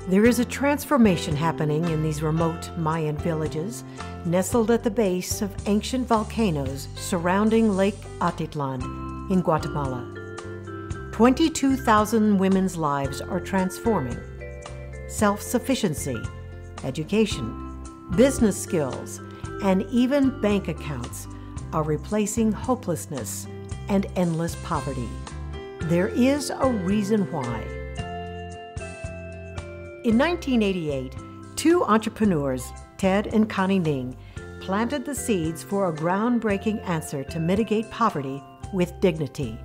There is a transformation happening in these remote Mayan villages, nestled at the base of ancient volcanoes surrounding Lake Atitlan in Guatemala. 22,000 women's lives are transforming. Self-sufficiency, education, business skills, and even bank accounts are replacing hopelessness and endless poverty. There is a reason why. In 1988, two entrepreneurs, Ted and Connie Ning, planted the seeds for a groundbreaking answer to mitigate poverty with dignity.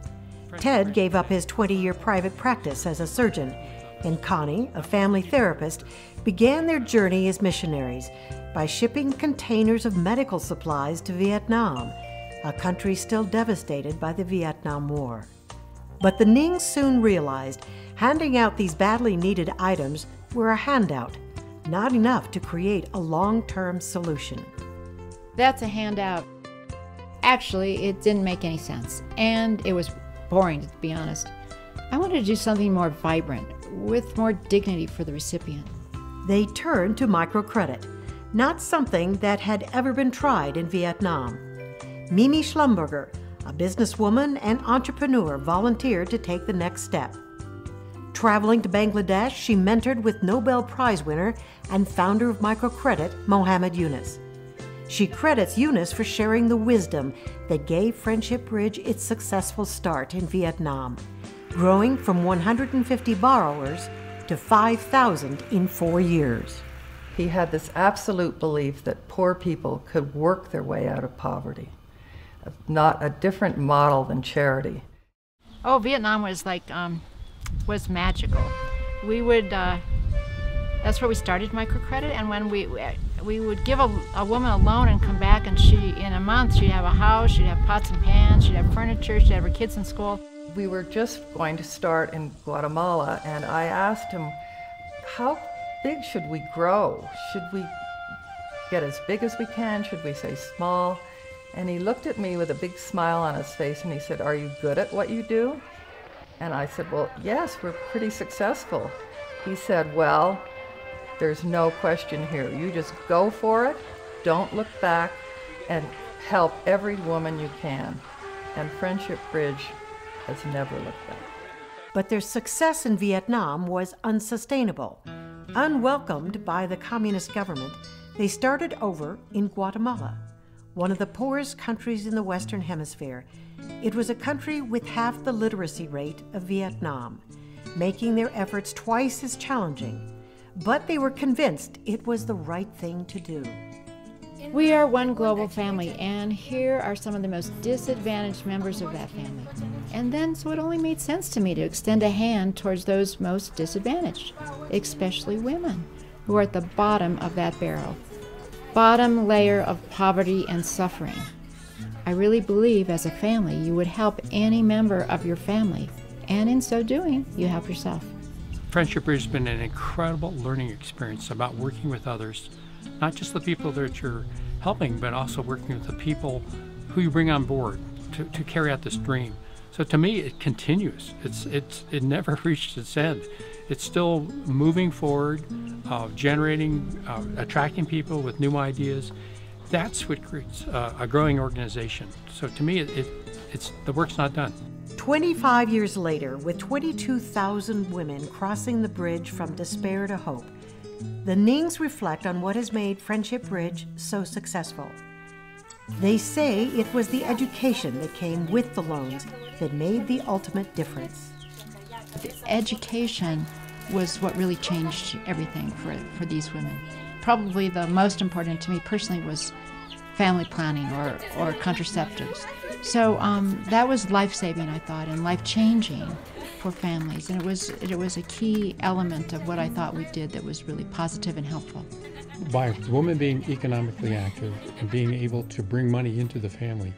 Ted gave up his 20-year private practice as a surgeon, and Connie, a family therapist, began their journey as missionaries by shipping containers of medical supplies to Vietnam, a country still devastated by the Vietnam War. But the Nings soon realized handing out these badly needed items were a handout, not enough to create a long-term solution. That's a handout. Actually, it didn't make any sense, and it was boring, to be honest. I wanted to do something more vibrant, with more dignity for the recipient. They turned to microcredit, not something that had ever been tried in Vietnam. Mimi Schlumberger, a businesswoman and entrepreneur, volunteered to take the next step. Traveling to Bangladesh, she mentored with Nobel Prize winner and founder of microcredit, Mohammed Yunus. She credits Yunus for sharing the wisdom that gave Friendship Bridge its successful start in Vietnam, growing from 150 borrowers to 5,000 in 4 years. He had this absolute belief that poor people could work their way out of poverty, not a different model than charity. Oh, Vietnam was like, was magical. We would, that's where we started microcredit, and when we would give a woman a loan and come back, and in a month, she'd have a house, she'd have pots and pans, she'd have furniture, she'd have her kids in school. We were just going to start in Guatemala, and I asked him, how big should we grow? Should we get as big as we can? Should we say small? And he looked at me with a big smile on his face, and he said, "Are you good at what you do?" And I said, "Well, yes, we're pretty successful." He said, "Well, there's no question here. You just go for it, don't look back, and help every woman you can." And Friendship Bridge has never looked back. But their success in Vietnam was unsustainable. Unwelcomed by the communist government, they started over in Guatemala, one of the poorest countries in the Western Hemisphere. It was a country with half the literacy rate of Vietnam, making their efforts twice as challenging. But they were convinced it was the right thing to do. We are one global family, and here are some of the most disadvantaged members of that family. And then, so it only made sense to me to extend a hand towards those most disadvantaged, especially women, who are at the bottom of that barrel. Bottom layer of poverty and suffering. I really believe as a family you would help any member of your family, and in so doing, you help yourself. Friendship Bridge has been an incredible learning experience about working with others, not just the people that you're helping, but also working with the people who you bring on board to carry out this dream. So to me, it continues. It never reached its end. It's still moving forward, generating, attracting people with new ideas. That's what creates a growing organization. So to me, the work's not done. 25 years later, with 22,000 women crossing the bridge from despair to hope, the Nings reflect on what has made Friendship Bridge so successful. They say it was the education that came with the loans that made the ultimate difference. The education was what really changed everything for these women. Probably the most important to me personally was family planning or contraceptives. So that was life-saving, I thought, and life-changing for families. And it was a key element of what I thought we did that was really positive and helpful. By the woman being economically active and being able to bring money into the family,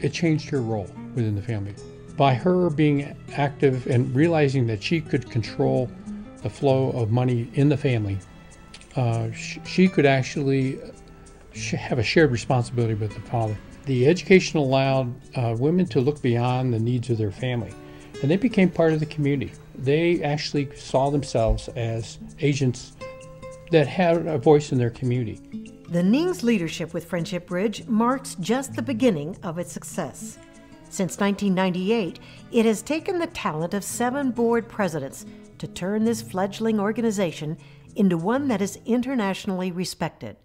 it changed her role within the family. By her being active and realizing that she could control the flow of money in the family, she could actually have a shared responsibility with the father. The education allowed women to look beyond the needs of their family, and they became part of the community. they actually saw themselves as agents that had a voice in their community. The Ning's leadership with Friendship Bridge marks just the beginning of its success. Since 1998, it has taken the talent of 7 board presidents to turn this fledgling organization into one that is internationally respected.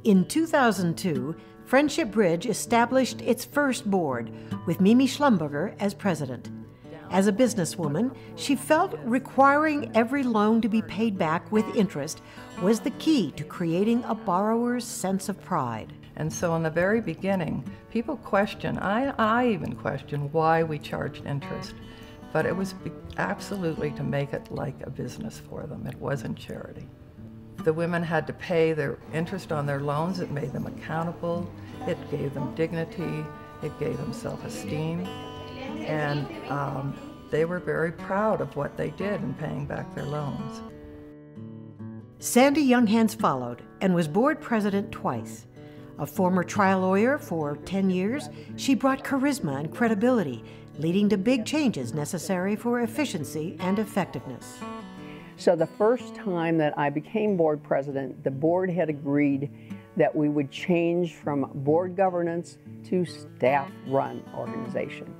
In 2002, Friendship Bridge established its first board, with Mimi Schlumberger as president. As a businesswoman, she felt requiring every loan to be paid back with interest was the key to creating a borrower's sense of pride. And so in the very beginning, people question, I even questioned why we charged interest. But it was absolutely to make it like a business for them. It wasn't charity. The women had to pay their interest on their loans. It made them accountable. It gave them dignity. It gave them self-esteem. And they were very proud of what they did in paying back their loans. Sandy Younghands followed and was board president twice. A former trial lawyer for 10 years, she brought charisma and credibility, leading to big changes necessary for efficiency and effectiveness. So the first time that I became board president, the board had agreed that we would change from board governance to staff-run organization.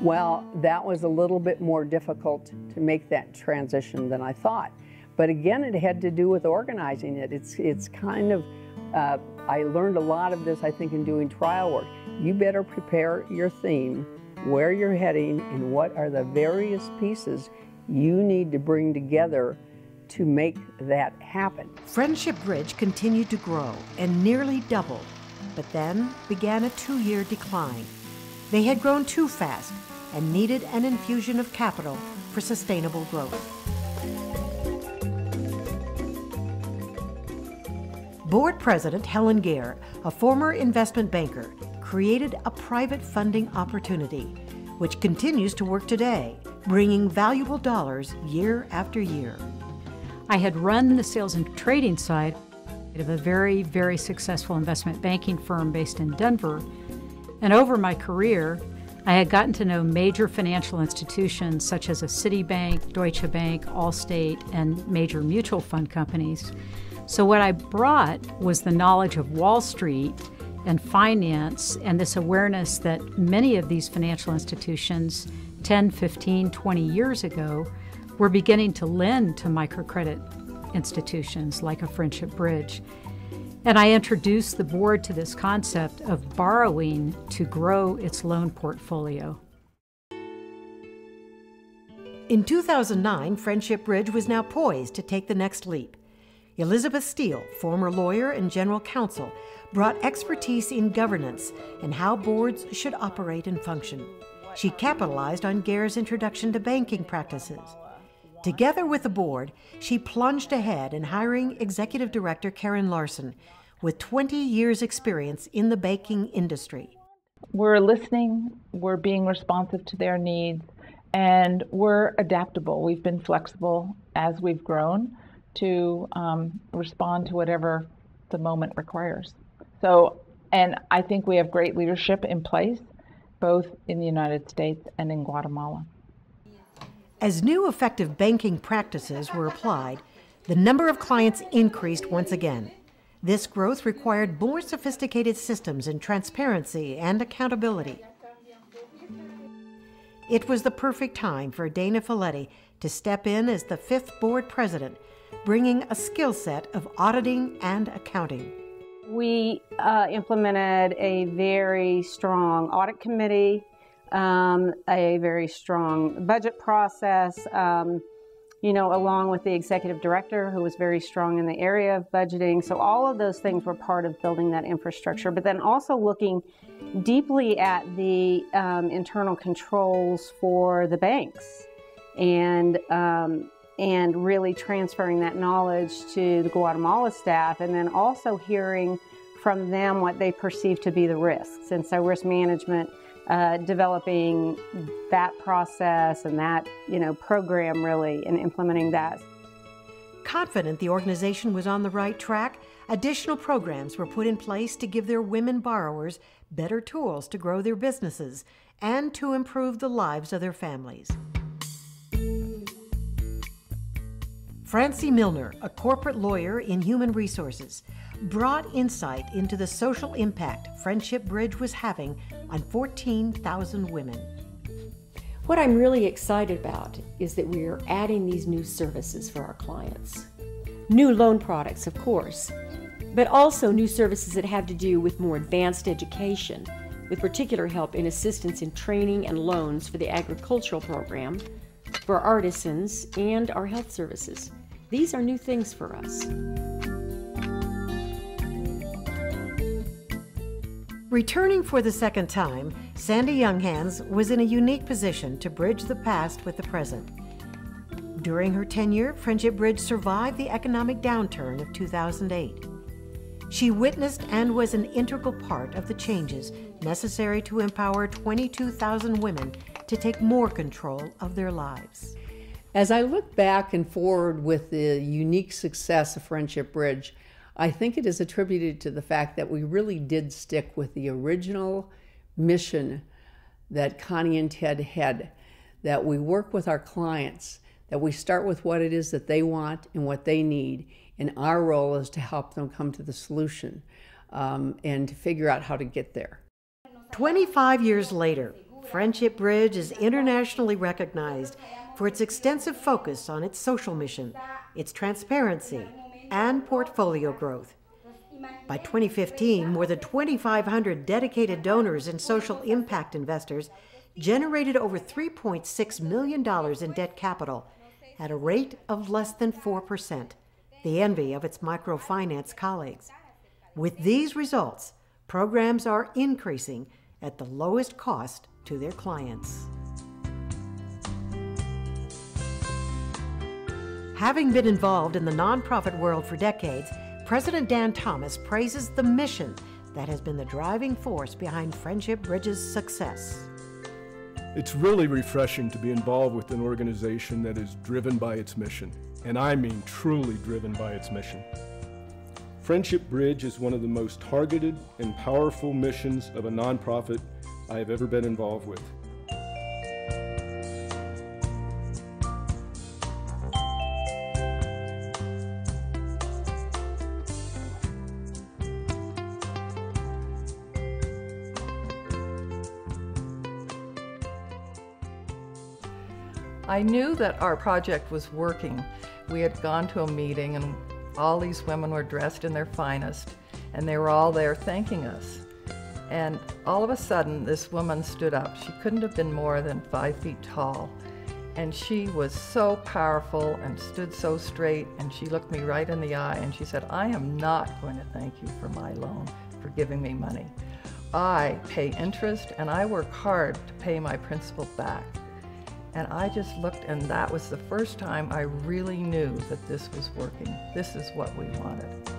Well, that was a little bit more difficult to make that transition than I thought. But again, it had to do with organizing it. It's kind of, I learned a lot of this, I think, in doing trial work. You better prepare your theme, where you're heading, and what are the various pieces you need to bring together to make that happen. Friendship Bridge continued to grow and nearly doubled, but then began a 2-year decline. They had grown too fast and needed an infusion of capital for sustainable growth. Board President Helen Gare, a former investment banker, created a private funding opportunity, which continues to work today, bringing valuable dollars year after year. I had run the sales and trading side of a very, very successful investment banking firm based in Denver. And over my career, I had gotten to know major financial institutions such as a Citibank, Deutsche Bank, Allstate, and major mutual fund companies. So what I brought was the knowledge of Wall Street and finance and this awareness that many of these financial institutions 10, 15, 20 years ago were beginning to lend to microcredit institutions like a Friendship Bridge. And I introduced the board to this concept of borrowing to grow its loan portfolio. In 2009, Friendship Bridge was now poised to take the next leap. Elizabeth Steele, former lawyer and general counsel, brought expertise in governance and how boards should operate and function. She capitalized on Gare's introduction to banking practices. Together with the board, she plunged ahead in hiring Executive Director Karen Larson, with 20 years' experience in the banking industry. We're listening, we're being responsive to their needs, and we're adaptable. We've been flexible as we've grown to respond to whatever the moment requires. So, and I think we have great leadership in place, both in the United States and in Guatemala. As new effective banking practices were applied, the number of clients increased once again. This growth required more sophisticated systems in transparency and accountability. It was the perfect time for Dana Folletti to step in as the 5th board president, bringing a skill set of auditing and accounting. We implemented a very strong audit committee, a very strong budget process, along with the executive director who was very strong in the area of budgeting. So all of those things were part of building that infrastructure, but then also looking deeply at the internal controls for the banks and really transferring that knowledge to the Guatemala staff, and then also hearing from them what they perceive to be the risks. And so risk management, developing that process and that program really, and implementing that. Confident the organization was on the right track, additional programs were put in place to give their women borrowers better tools to grow their businesses and to improve the lives of their families. Francie Milner, a corporate lawyer in human resources, brought insight into the social impact Friendship Bridge was having on 14,000 women. What I'm really excited about is that we are adding these new services for our clients. New loan products, of course, but also new services that have to do with more advanced education, with particular help in assistance in training and loans for the agricultural program, for artisans, and our health services. These are new things for us. Returning for the second time, Sandy Younghands was in a unique position to bridge the past with the present. During her tenure, Friendship Bridge survived the economic downturn of 2008. She witnessed and was an integral part of the changes necessary to empower 22,000 women to take more control of their lives. As I look back and forward with the unique success of Friendship Bridge, I think it is attributed to the fact that we really did stick with the original mission that Connie and Ted had, that we work with our clients, that we start with what it is that they want and what they need, and our role is to help them come to the solution and to figure out how to get there. 25 years later, Friendship Bridge is internationally recognized for its extensive focus on its social mission, its transparency, and portfolio growth. By 2015, more than 2,500 dedicated donors and social impact investors generated over $3.6 million in debt capital at a rate of less than 4%, the envy of its microfinance colleagues. With these results, programs are increasing at the lowest cost to their clients. Having been involved in the nonprofit world for decades, President Dan Thomas praises the mission that has been the driving force behind Friendship Bridge's success. It's really refreshing to be involved with an organization that is driven by its mission, and I mean truly driven by its mission. Friendship Bridge is one of the most targeted and powerful missions of a nonprofit I have ever been involved with. I knew that our project was working. We had gone to a meeting and all these women were dressed in their finest and they were all there thanking us. And all of a sudden this woman stood up. She couldn't have been more than 5 feet tall. And she was so powerful and stood so straight, and she looked me right in the eye and she said, "I am not going to thank you for my loan, for giving me money. I pay interest and I work hard to pay my principal back." And I just looked, and that was the first time I really knew that this was working. This is what we wanted.